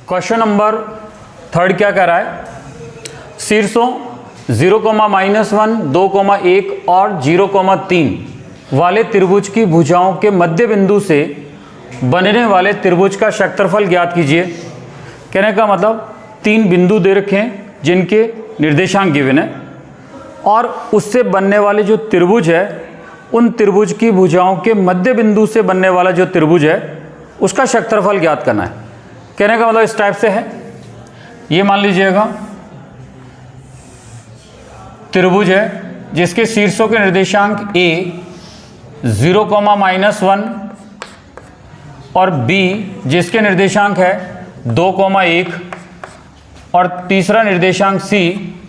Question number 3 क्या कह रहा है? शीर्षों 0,-1, 2,1 और 0,3 वाले त्रिभुज की भुजाओं के मध्य बिंदु से बनने वाले त्रिभुज का क्षेत्रफल ज्ञात कीजिए। कहने का मतलब 3 बिंदु दे रखे हैं जिनके निर्देशांक गिवन है और उससे बनने वाले जो त्रिभुज है उन त्रिभुज की भुजाओं के मध्य बिंदु से बनने वाला जो त्रिभुज है उसका क्षेत्रफल ज्ञात करना है। कहने का मतलब इस टाइप से है, ये मान लीजिएगा त्रिभुज है जिसके शीर्षों के निर्देशांक A 0,-1 और B जिसके निर्देशांक है 2,1 और तीसरा निर्देशांक C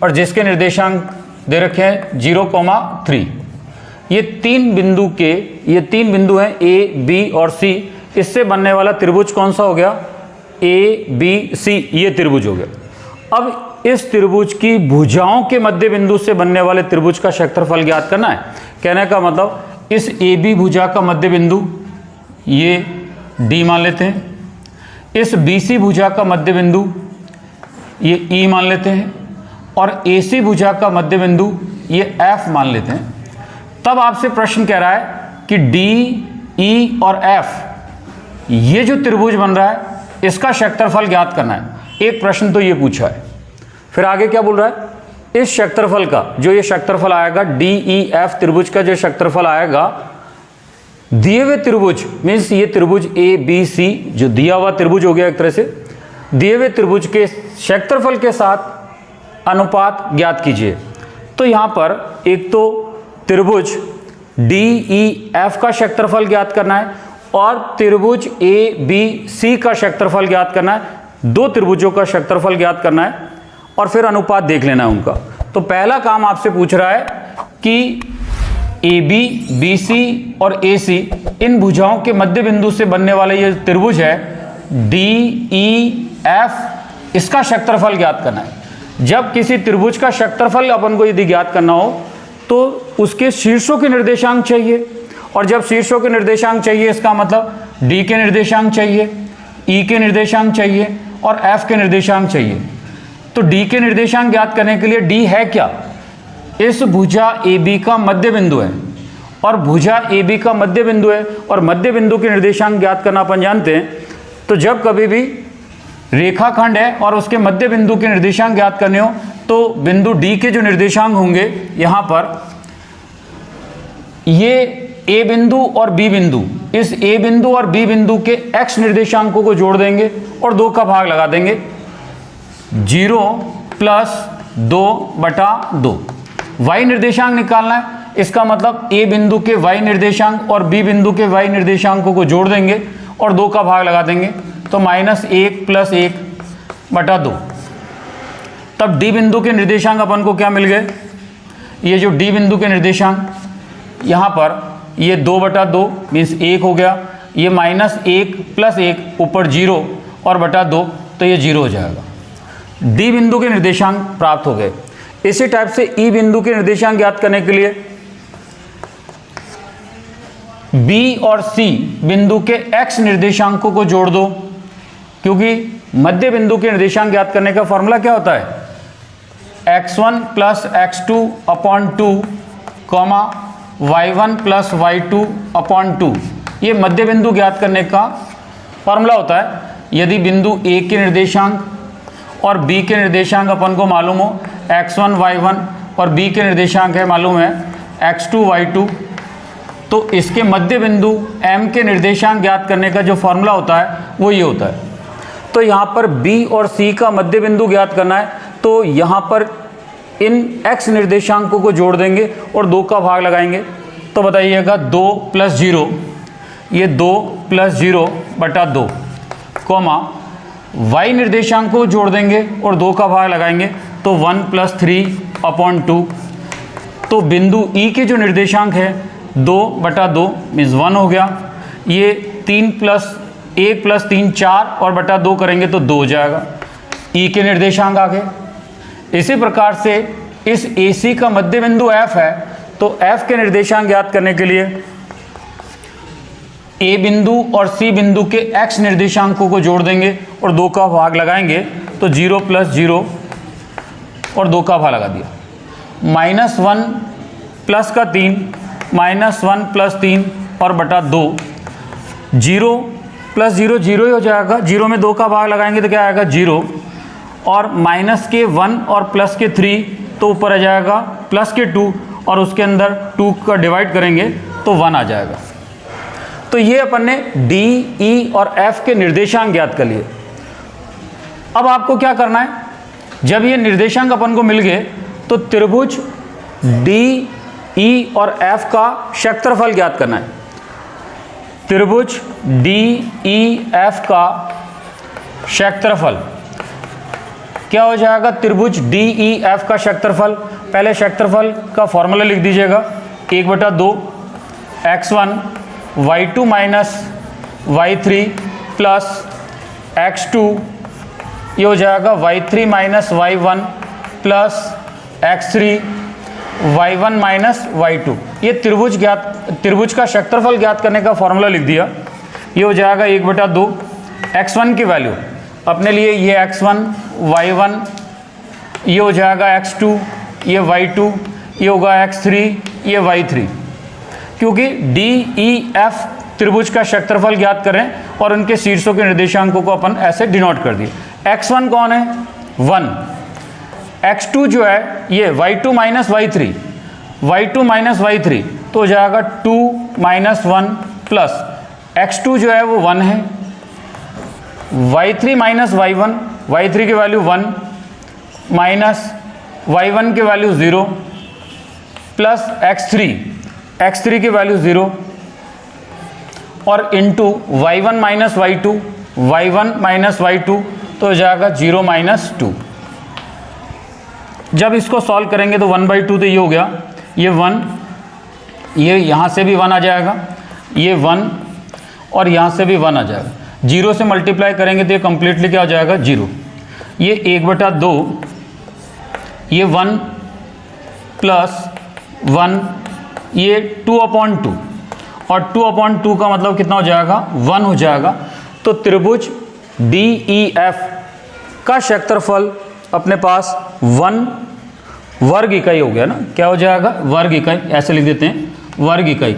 और जिसके निर्देशांक दे रखे हैं 0,3। ये तीन बिंदु हैं A, B और C। इससे बनने वाला त्रिभुज कौन सा हो गया? A, B, C, ये त्रिभुज हो गया। अब इस त्रिभुज की भुजाओं के मध्य बिंदु से बनने वाले त्रिभुज का क्षेत्रफल ज्ञात करना है। कहने का मतलब इस AB भुजा का मध्य बिंदु ये D मान लेते हैं, इस BC भुजा का मध्य बिंदु ये E मान लेते हैं और AC भुजा का मध्य बिंदु ये F मान लेते हैं। तब आपसे प्रश्न कह रहा है कि D, E और F ये जो त्रिभुज बन रहा है इसका क्षेत्रफल ज्ञात करना है। एक प्रश्न तो ये पूछा है, फिर आगे क्या बोल रहा है? इस क्षेत्रफल का जो ये क्षेत्रफल आएगा DEF त्रिभुज का जो क्षेत्रफल आएगा दिए हुए त्रिभुज मीन्स ये त्रिभुज ABC जो दिया हुआ त्रिभुज हो गया एक तरह से, दिए हुए त्रिभुज के क्षेत्रफल के साथ अनुपात ज्ञात कीजिए। तो यहाँ पर एक तो त्रिभुज DEF का क्षेत्रफल ज्ञात करना है और त्रिभुज ABC का क्षेत्रफल ज्ञात करना है। दो त्रिभुजों का क्षेत्रफल ज्ञात करना है और फिर अनुपात देख लेना है उनका। तो पहला काम आपसे पूछ रहा है कि AB, BC और AC इन भुजाओं के मध्य बिंदु से बनने वाला ये त्रिभुज है DEF, इसका क्षेत्रफल ज्ञात करना है। जब किसी त्रिभुज का क्षेत्रफल अपन को यदि ज्ञात करना हो तो उसके शीर्षों के निर्देशांक चाहिए, और जब शीर्षों के निर्देशांक चाहिए इसका मतलब D के निर्देशांक चाहिए, E के निर्देशांक चाहिए और F के निर्देशांक चाहिए। तो D के निर्देशांक ज्ञात करने के लिए D है क्या? इस भुजा AB का मध्य बिंदु है और भुजा AB का मध्य बिंदु है और मध्य बिंदु के निर्देशांक ज्ञात करना अपन जानते हैं। तो जब कभी भी रेखाखंड है और उसके मध्य बिंदु के निर्देशांक ज्ञात करने हो तो बिंदु D के जो निर्देशांक होंगे यहाँ पर ये A बिंदु और B बिंदु, इस A बिंदु और B बिंदु के x निर्देशांकों को जोड़ देंगे और 2 का भाग लगा देंगे। 0 + 2/2 y निर्देशांक निकालना है। इसका मतलब A बिंदु के y निर्देशांक और B बिंदु के y निर्देशांकों को जोड़ देंगे और 2 का भाग लगा देंगे। तो -1 + 1/2। तब D बिंदु के निर्देशांक अपन को क्या मिल गए? ये जो D बिंदु के निर्देशांक यहाँ पर ये 2/2 मीन्स 1 हो गया, ये -1 + 1 ऊपर 0 और /2 तो ये 0 हो जाएगा। D बिंदु के निर्देशांक प्राप्त हो गए। इसी टाइप से E बिंदु के निर्देशांक ज्ञात करने के लिए B और C बिंदु के x निर्देशांकों को जोड़ दो, क्योंकि मध्य बिंदु के निर्देशांक ज्ञात करने का फॉर्मूला क्या होता है? x1 + x2/2, y1 + y2/2। ये मध्य बिंदु ज्ञात करने का फॉर्मूला होता है। यदि बिंदु A के निर्देशांक और B के निर्देशांक अपन को मालूम हो x1 y1 और B के निर्देशांक है मालूम है x2 y2, तो इसके मध्य बिंदु M के निर्देशांक ज्ञात करने का जो फॉर्मूला होता है वो ये होता है। तो यहाँ पर B और C का मध्य बिंदु ज्ञात करना है तो यहाँ पर इन x निर्देशांकों को जोड़ देंगे और 2 का भाग लगाएंगे। तो बताइएगा 2 + 0, ये 2 + 0/2, y निर्देशांक को जोड़ देंगे और 2 का भाग लगाएंगे तो 1 + 3/2। तो बिंदु E के जो निर्देशांक है 2/2 मीन्स 1 हो गया। ये 3 + 1 + 3 4 और /2 करेंगे तो 2 हो जाएगा। E के निर्देशांक आ गए। इसी प्रकार से इस AC का मध्य बिंदु F है तो F के निर्देशांक ज्ञात करने के लिए ए बिंदु और सी बिंदु के एक्स निर्देशांकों को जोड़ देंगे और 2 का भाग लगाएंगे तो 0 + 0 और 2 का भाग लगा दिया। -1 प्लस का 3 -1 + 3 और बटा 2। 0 + 0 0 ही हो जाएगा। 0 में 2 का भाग लगाएंगे तो क्या आएगा 0 और माइनस के 1 और प्लस के 3 तो ऊपर आ जाएगा प्लस के 2 और उसके अंदर 2 का डिवाइड करेंगे तो 1 आ जाएगा। तो ये अपन ने डी, ई और एफ के निर्देशांक ज्ञात कर लिए। अब आपको क्या करना है, जब ये निर्देशांक अपन को मिल गए तो त्रिभुज डी, ई और एफ का क्षेत्रफल ज्ञात करना है। त्रिभुज डी, ई, एफ का क्षेत्रफल क्या हो जाएगा, त्रिभुज डी, ई, एफ का क्षेत्रफल, पहले क्षेत्रफल का फॉर्मूला लिख दीजिएगा 1/2 x1 y2 minus y3 plus x2, ये हो जाएगा y3 minus y1 plus x3 y1 minus y2। ये त्रिभुज का क्षेत्रफल ज्ञात करने का फॉर्मूला लिख दिया। ये हो जाएगा 1/2 x1 की वैल्यू अपने लिए ये x1 y1, ये हो जाएगा x2, ये y2, ये होगा x3, ये y3। क्योंकि डी, ई, एफ त्रिभुज का क्षेत्रफल ज्ञात करें और उनके शीर्षों के निर्देशांकों को अपन ऐसे डिनोट कर दिए। x1 कौन है 1, x2 जो है ये y2 minus y3, y2 minus y3 तो हो जाएगा 2 - 1 प्लस x2 जो है वो 1 है, y3 माइनस y1, y3 की वैल्यू 1 माइनस y1 की वैल्यू 0 प्लस x3 की वैल्यू 0 और into y1 minus y2, y1 minus y2 तो हो जाएगा 0 - 2। जब इसको सॉल्व करेंगे तो 1/2 तो ये हो गया, ये 1, ये यहाँ से भी 1 आ जाएगा, ये 1 और यहाँ से भी 1 आ जाएगा। 0 से मल्टीप्लाई करेंगे तो ये कम्प्लीटली क्या हो जाएगा 0। ये 1/2, ये 1 प्लस 1, ये 2/2 और 2/2 का मतलब कितना हो जाएगा 1 हो जाएगा। तो त्रिभुज डी, ई, एफ का क्षेत्रफल अपने पास 1 वर्ग इकाई हो गया ना, क्या हो जाएगा वर्ग इकाई, ऐसे लिख देते हैं वर्ग इकाई।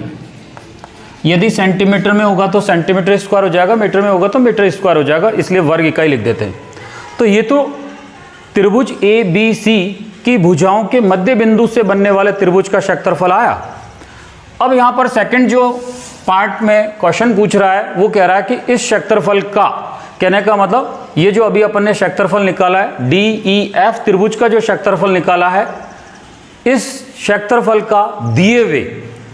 यदि सेंटीमीटर में होगा तो सेंटीमीटर स्क्वायर हो जाएगा, मीटर में होगा तो मीटर स्क्वायर हो जाएगा, इसलिए वर्ग इकाई लिख देते हैं। तो ये तो त्रिभुज ए, बी, सी की भुजाओं के मध्य बिंदु से बनने वाले त्रिभुज का क्षेत्रफल आया। अब यहाँ पर सेकंड जो पार्ट में क्वेश्चन पूछ रहा है वो कह रहा है कि इस क्षेत्रफल का, कहने का मतलब ये जो अभी अपन ने क्षेत्रफल निकाला है डी, ई, एफ त्रिभुज का जो क्षेत्रफल निकाला है, इस क्षेत्रफल का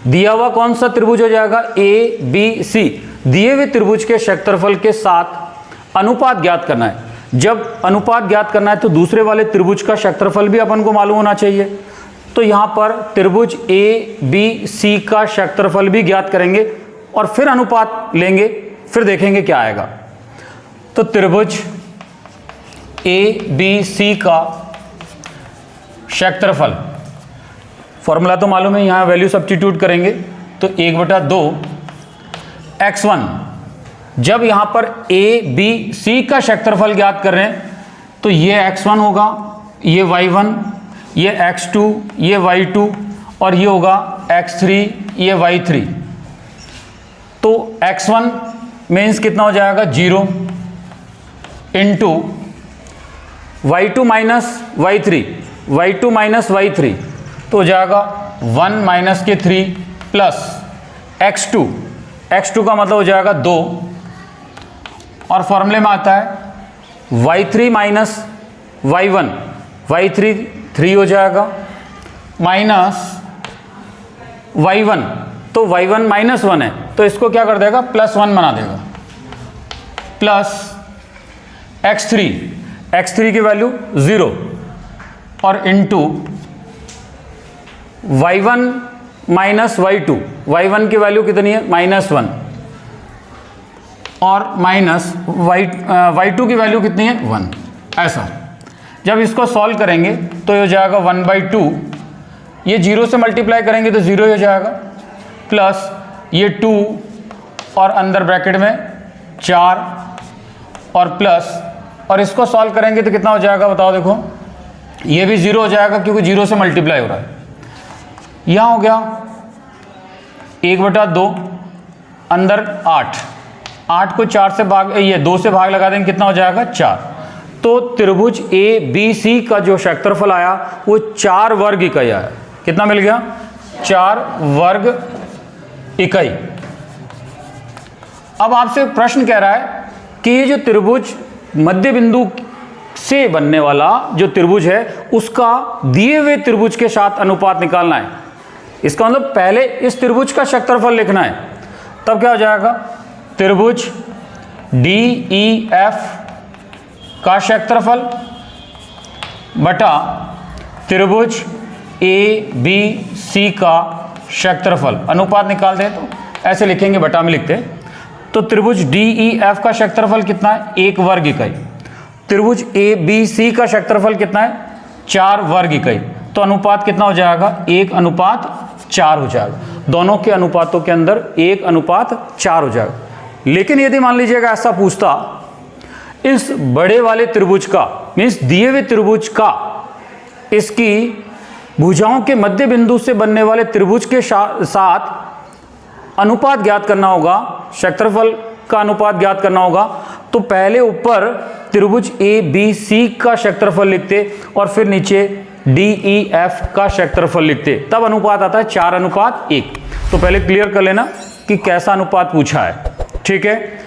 दिया हुआ कौन सा त्रिभुज हो जाएगा ए, बी, सी, दिए हुए त्रिभुज के क्षेत्रफल के साथ अनुपात ज्ञात करना है। जब अनुपात ज्ञात करना है तो दूसरे वाले त्रिभुज का क्षेत्रफल भी अपन को मालूम होना चाहिए। तो यहाँ पर त्रिभुज ए, बी, सी का क्षेत्रफल भी ज्ञात करेंगे और फिर अनुपात लेंगे, फिर देखेंगे क्या आएगा। तो त्रिभुज ए, बी, सी का क्षेत्रफल, फॉर्मूला तो मालूम है, यहाँ वैल्यू सब्स्टिट्यूट करेंगे तो 1/2 x1। जब यहाँ पर ए, बी, सी का क्षेत्रफल ज्ञात कर रहे हैं तो ये x1 होगा, ये y1, ये x2, ये y2 और ये होगा x3, ये y3। तो x1 मीन्स कितना हो जाएगा 0 इंटू y2 माइनस y3 तो हो जाएगा 1 माइनस के 3 प्लस x2 का मतलब हो जाएगा 2 और फॉर्मूले में आता है y3 माइनस y1, y3 3 हो जाएगा माइनस y1, तो y1 -1 है तो इसको क्या कर देगा +1 बना देगा, प्लस x3 की वैल्यू 0 और इंटू y1 माइनस y1 की वैल्यू कितनी है -1 और माइनस y2 की वैल्यू कितनी है 1। ऐसा जब इसको सॉल्व करेंगे तो ये हो जाएगा 1/2, ये 0 से मल्टीप्लाई करेंगे तो 0 हो जाएगा, प्लस ये 2 और अंदर ब्रैकेट में 4 और प्लस, और इसको सॉल्व करेंगे तो कितना हो जाएगा बताओ। देखो ये भी 0 हो जाएगा क्योंकि 0 से मल्टीप्लाई हो रहा है। यहाँ हो गया 1/2, अंदर 8 को 4 से भाग, ये 2 से भाग लगा देंगे, कितना हो जाएगा 4। तो त्रिभुज ABC का जो क्षेत्रफल आया वो 4 वर्ग इकाई आया। कितना मिल गया? 4 वर्ग इकाई। अब आपसे प्रश्न कह रहा है कि ये जो त्रिभुज मध्य बिंदु से बनने वाला जो त्रिभुज है उसका दिए हुए त्रिभुज के साथ अनुपात निकालना है। इसका मतलब पहले इस त्रिभुज का क्षेत्रफल लिखना है, तब क्या हो जाएगा? त्रिभुज DEF का क्षेत्रफल बटा त्रिभुज ABC का क्षेत्रफल, अनुपात निकाल दें तो ऐसे लिखेंगे, बटा में लिखते हैं। तो त्रिभुज DEF का क्षेत्रफल कितना है? 1 वर्ग इकाई। त्रिभुज ABC का क्षेत्रफल कितना है? 4 वर्ग इकाई। तो अनुपात कितना हो जाएगा? 1:4 हो जाएगा। दोनों के अनुपातों के अंदर 1:4 हो जाएगा। लेकिन यदि मान लीजिएगा ऐसा पूछता, इस बड़े वाले त्रिभुज का, मीन्स दिए हुए त्रिभुज का, इसकी भुजाओं के मध्य बिंदु से बनने वाले त्रिभुज के साथ अनुपात ज्ञात करना होगा, क्षेत्रफल का अनुपात ज्ञात करना होगा, तो पहले ऊपर त्रिभुज ABC का क्षेत्रफल लिखते और फिर नीचे DEF का क्षेत्रफल लिखते, तब अनुपात आता है 4:1। तो पहले क्लियर कर लेना कि कैसा अनुपात पूछा है, ठीक है।